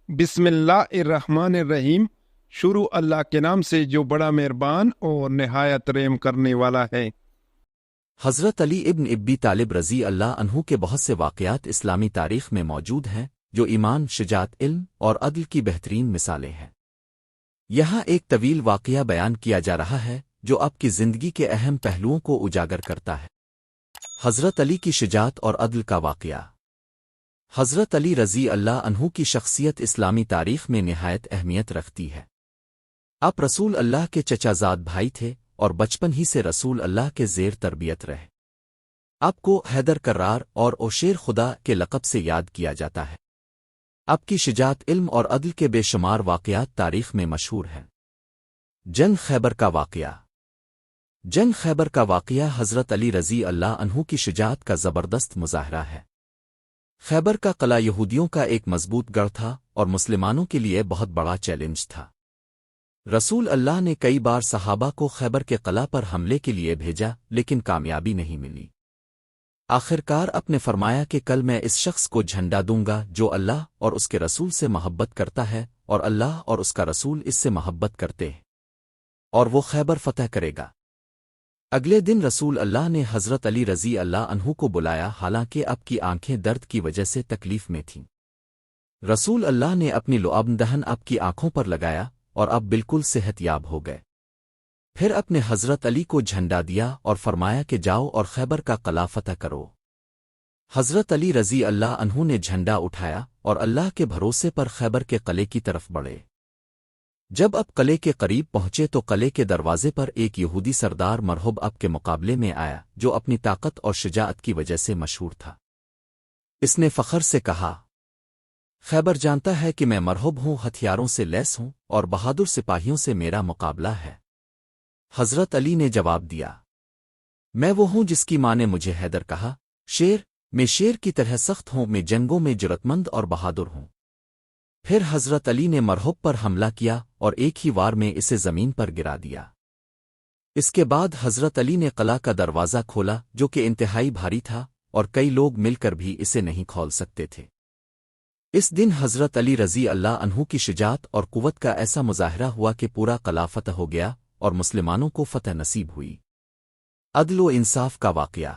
بسم اللہ الرحمن الرحیم۔ شروع اللہ کے نام سے جو بڑا مہربان اور نہایت رحم کرنے والا ہے۔ حضرت علی ابن ابی طالب رضی اللہ عنہ کے بہت سے واقعات اسلامی تاریخ میں موجود ہیں جو ایمان، شجاعت، علم اور عدل کی بہترین مثالیں ہیں۔ یہاں ایک طویل واقعہ بیان کیا جا رہا ہے جو آپ کی زندگی کے اہم پہلوؤں کو اجاگر کرتا ہے۔ حضرت علی کی شجاعت اور عدل کا واقعہ۔ حضرت علی رضی اللہ عنہ کی شخصیت اسلامی تاریخ میں نہایت اہمیت رکھتی ہے۔ آپ رسول اللہ کے چچا زاد بھائی تھے اور بچپن ہی سے رسول اللہ کے زیر تربیت رہے۔ آپ کو حیدر کرار اور اوشیر خدا کے لقب سے یاد کیا جاتا ہے۔ آپ کی شجاعت، علم اور عدل کے بے شمار واقعات تاریخ میں مشہور ہیں۔ جنگ خیبر کا واقعہ۔ جنگ خیبر کا واقعہ حضرت علی رضی اللہ عنہ کی شجاعت کا زبردست مظاہرہ ہے۔ خیبر کا قلعہ یہودیوں کا ایک مضبوط گڑھ تھا اور مسلمانوں کے لیے بہت بڑا چیلنج تھا۔ رسول اللہ نے کئی بار صحابہ کو خیبر کے قلعہ پر حملے کے لیے بھیجا لیکن کامیابی نہیں ملی۔ آخرکار آپ نے فرمایا کہ کل میں اس شخص کو جھنڈا دوں گا جو اللہ اور اس کے رسول سے محبت کرتا ہے اور اللہ اور اس کا رسول اس سے محبت کرتے ہیں، اور وہ خیبر فتح کرے گا۔ اگلے دن رسول اللہ نے حضرت علی رضی اللہ عنہ کو بلایا، حالانکہ آپ کی آنکھیں درد کی وجہ سے تکلیف میں تھیں۔ رسول اللہ نے اپنی لعاب دہن آپ کی آنکھوں پر لگایا اور آپ بالکل صحت یاب ہو گئے۔ پھر اپنے حضرت علی کو جھنڈا دیا اور فرمایا کہ جاؤ اور خیبر کا قلعہ فتح کرو۔ حضرت علی رضی اللہ عنہ نے جھنڈا اٹھایا اور اللہ کے بھروسے پر خیبر کے قلعے کی طرف بڑھے۔ جب اب قلعے کے قریب پہنچے تو قلعے کے دروازے پر ایک یہودی سردار مرحوب اب کے مقابلے میں آیا جو اپنی طاقت اور شجاعت کی وجہ سے مشہور تھا۔ اس نے فخر سے کہا، خیبر جانتا ہے کہ میں مرحوب ہوں، ہتھیاروں سے لیس ہوں اور بہادر سپاہیوں سے میرا مقابلہ ہے۔ حضرت علی نے جواب دیا، میں وہ ہوں جس کی ماں نے مجھے حیدر کہا، میں شیر کی طرح سخت ہوں، میں جنگوں میں جرأتمند اور بہادر ہوں۔ پھر حضرت علی نے مرحوب پر حملہ کیا اور ایک ہی وار میں اسے زمین پر گرا دیا۔ اس کے بعد حضرت علی نے قلعہ کا دروازہ کھولا جو کہ انتہائی بھاری تھا اور کئی لوگ مل کر بھی اسے نہیں کھول سکتے تھے۔ اس دن حضرت علی رضی اللہ عنہ کی شجاعت اور قوت کا ایسا مظاہرہ ہوا کہ پورا قلعہ فتح ہو گیا اور مسلمانوں کو فتح نصیب ہوئی۔ عدل و انصاف کا واقعہ۔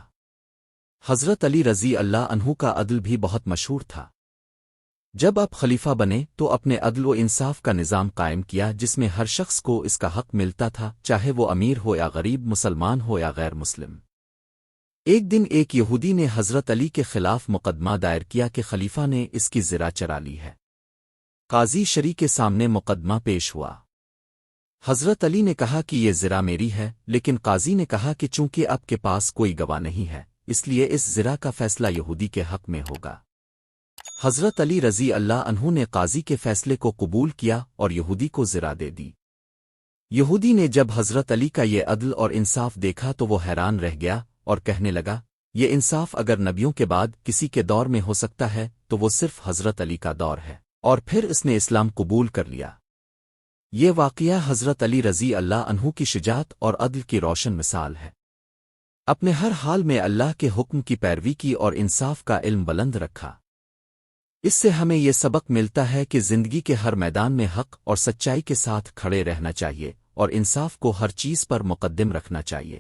حضرت علی رضی اللہ عنہ کا عدل بھی بہت مشہور تھا۔ جب آپ خلیفہ بنے تو اپنے عدل و انصاف کا نظام قائم کیا جس میں ہر شخص کو اس کا حق ملتا تھا، چاہے وہ امیر ہو یا غریب، مسلمان ہو یا غیر مسلم۔ ایک دن ایک یہودی نے حضرت علی کے خلاف مقدمہ دائر کیا کہ خلیفہ نے اس کی زرہ چرا لی ہے۔ قاضی شرع کے سامنے مقدمہ پیش ہوا۔ حضرت علی نے کہا کہ یہ زرہ میری ہے، لیکن قاضی نے کہا کہ چونکہ آپ کے پاس کوئی گواہ نہیں ہے اس لیے اس زرہ کا فیصلہ یہودی کے حق میں ہوگا۔ حضرت علی رضی اللہ عنہ نے قاضی کے فیصلے کو قبول کیا اور یہودی کو زرہ دے دی۔ یہودی نے جب حضرت علی کا یہ عدل اور انصاف دیکھا تو وہ حیران رہ گیا اور کہنے لگا، یہ انصاف اگر نبیوں کے بعد کسی کے دور میں ہو سکتا ہے تو وہ صرف حضرت علی کا دور ہے، اور پھر اس نے اسلام قبول کر لیا۔ یہ واقعہ حضرت علی رضی اللہ عنہ کی شجاعت اور عدل کی روشن مثال ہے۔ اپنے ہر حال میں اللہ کے حکم کی پیروی کی اور انصاف کا علم بلند رکھا۔ اس سے ہمیں یہ سبق ملتا ہے کہ زندگی کے ہر میدان میں حق اور سچائی کے ساتھ کھڑے رہنا چاہیے اور انصاف کو ہر چیز پر مقدم رکھنا چاہیے۔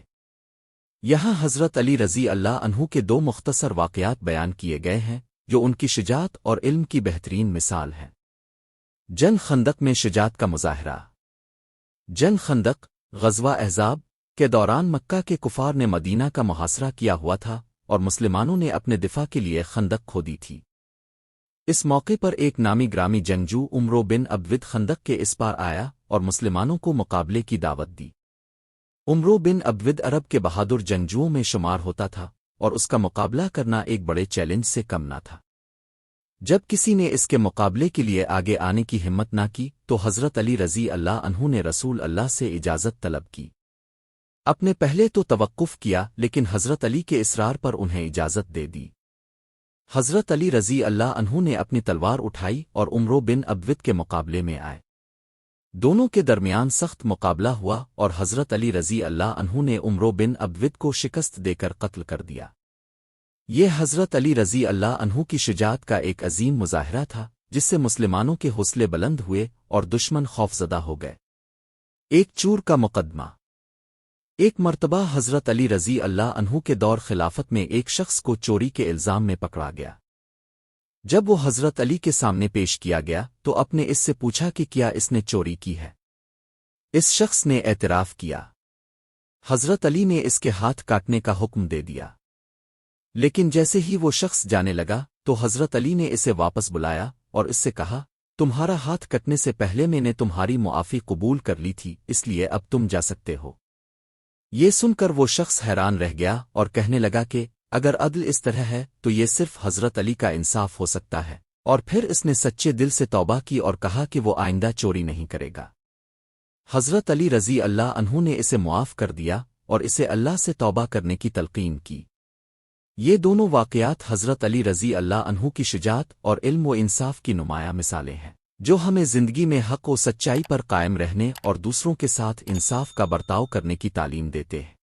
یہاں حضرت علی رضی اللہ عنہ کے دو مختصر واقعات بیان کیے گئے ہیں جو ان کی شجاعت اور علم کی بہترین مثال ہیں۔ جنگ خندق میں شجاعت کا مظاہرہ۔ جنگ خندق، غزوہ احزاب کے دوران مکہ کے کفار نے مدینہ کا محاصرہ کیا ہوا تھا اور مسلمانوں نے اپنے دفاع کے لیے خندق کھودی تھی۔ اس موقع پر ایک نامی گرامی جنگجو عمرو بن عبد خندق کے اس پار آیا اور مسلمانوں کو مقابلے کی دعوت دی۔ عمرو بن عبد عرب کے بہادر جنگجوؤں میں شمار ہوتا تھا اور اس کا مقابلہ کرنا ایک بڑے چیلنج سے کم نہ تھا۔ جب کسی نے اس کے مقابلے کے لیے آگے آنے کی ہمت نہ کی تو حضرت علی رضی اللہ عنہ نے رسول اللہ سے اجازت طلب کی۔ اپنے پہلے تو توقف کیا لیکن حضرت علی کے اصرار پر انہیں اجازت دے دی۔ حضرت علی رضی اللہ عنہ نے اپنی تلوار اٹھائی اور عمرو بن عبد کے مقابلے میں آئے۔ دونوں کے درمیان سخت مقابلہ ہوا اور حضرت علی رضی اللہ عنہ نے عمرو بن عبد کو شکست دے کر قتل کر دیا۔ یہ حضرت علی رضی اللہ عنہ کی شجاعت کا ایک عظیم مظاہرہ تھا جس سے مسلمانوں کے حوصلے بلند ہوئے اور دشمن خوفزدہ ہو گئے۔ ایک چور کا مقدمہ۔ ایک مرتبہ حضرت علی رضی اللہ عنہ کے دور خلافت میں ایک شخص کو چوری کے الزام میں پکڑا گیا۔ جب وہ حضرت علی کے سامنے پیش کیا گیا تو اپنے اس سے پوچھا کہ کیا اس نے چوری کی ہے۔ اس شخص نے اعتراف کیا۔ حضرت علی نے اس کے ہاتھ کاٹنے کا حکم دے دیا، لیکن جیسے ہی وہ شخص جانے لگا تو حضرت علی نے اسے واپس بلایا اور اس سے کہا، تمہارا ہاتھ کٹنے سے پہلے میں نے تمہاری معافی قبول کر لی تھی، اس لیے اب تم جا سکتے ہو۔ یہ سن کر وہ شخص حیران رہ گیا اور کہنے لگا کہ اگر عدل اس طرح ہے تو یہ صرف حضرت علی کا انصاف ہو سکتا ہے، اور پھر اس نے سچے دل سے توبہ کی اور کہا کہ وہ آئندہ چوری نہیں کرے گا۔ حضرت علی رضی اللہ عنہ نے اسے معاف کر دیا اور اسے اللہ سے توبہ کرنے کی تلقین کی۔ یہ دونوں واقعات حضرت علی رضی اللہ عنہ کی شجاعت اور علم و انصاف کی نمایاں مثالیں ہیں، جو ہمیں زندگی میں حق و سچائی پر قائم رہنے اور دوسروں کے ساتھ انصاف کا برتاؤ کرنے کی تعلیم دیتے ہیں۔